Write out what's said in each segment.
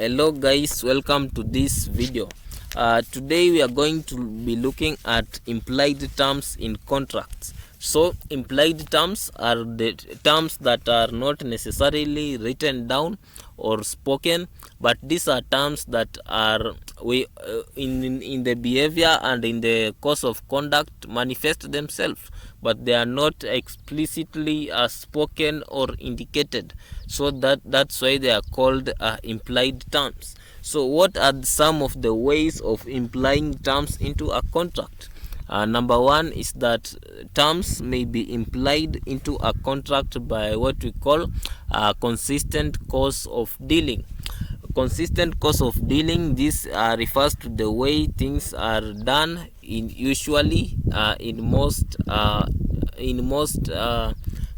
Hello guys, welcome to this video. Today we are going to be looking at implied terms in contracts. So implied terms are the terms that are not necessarily written down or spoken, but these are terms that are in the behavior and in the course of conduct manifest themselves, but they are not explicitly spoken or indicated. So that's why they are called implied terms. So what are some of the ways of implying terms into a contract? Number one is that terms may be implied into a contract by what we call a consistent course of dealing. Consistent course of dealing, this refers to the way things are done in most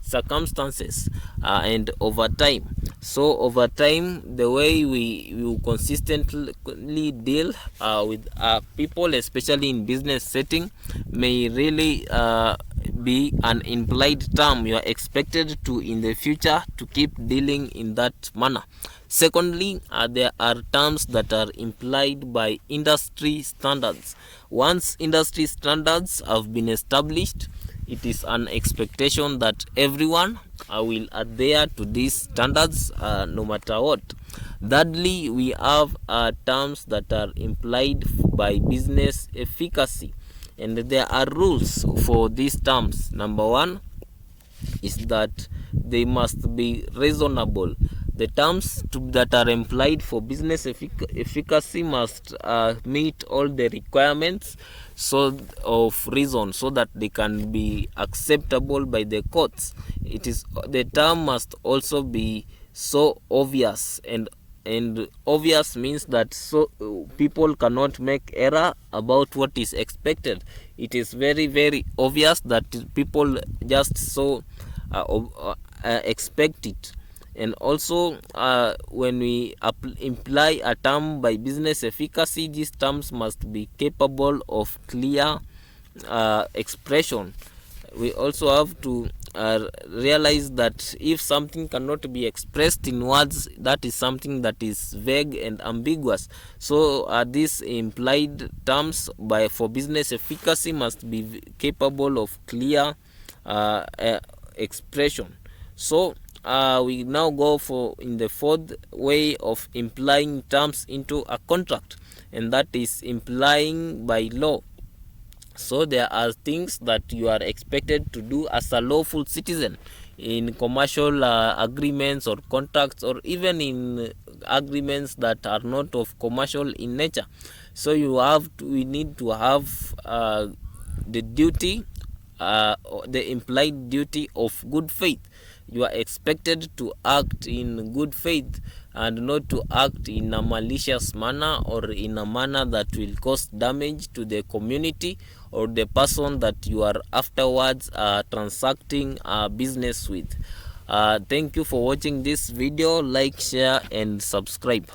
circumstances and over time. So over time, the way we consistently deal with people, especially in business setting, may really be an implied term. You are expected to in the future to keep dealing in that manner. Secondly, there are terms that are implied by industry standards. Once industry standards have been established, it is an expectation that everyone will adhere to these standards no matter what. Thirdly, we have terms that are implied by business efficacy, and there are rules for these terms. Number one is that they must be reasonable. The terms that are implied for business efficacy must meet all the requirements of reason, so that they can be acceptable by the courts. The term must also be so obvious, and obvious means that people cannot make error about what is expected. It is very obvious that people just expect it. And also when we imply a term by business efficacy, these terms must be capable of clear expression. We also have to realize that if something cannot be expressed in words, that is something that is vague and ambiguous. So these implied terms for business efficacy must be capable of clear expression. So we now go in the fourth way of implying terms into a contract, and that is implying by law. So there are things that you are expected to do as a lawful citizen in commercial agreements or contracts, or even in agreements that are not of commercial in nature. So we need to have the duty, the implied duty of good faith. You are expected to act in good faith and not to act in a malicious manner or in a manner that will cause damage to the community or the person that you are afterwards transacting business with. Thank you for watching this video. Like, share and subscribe.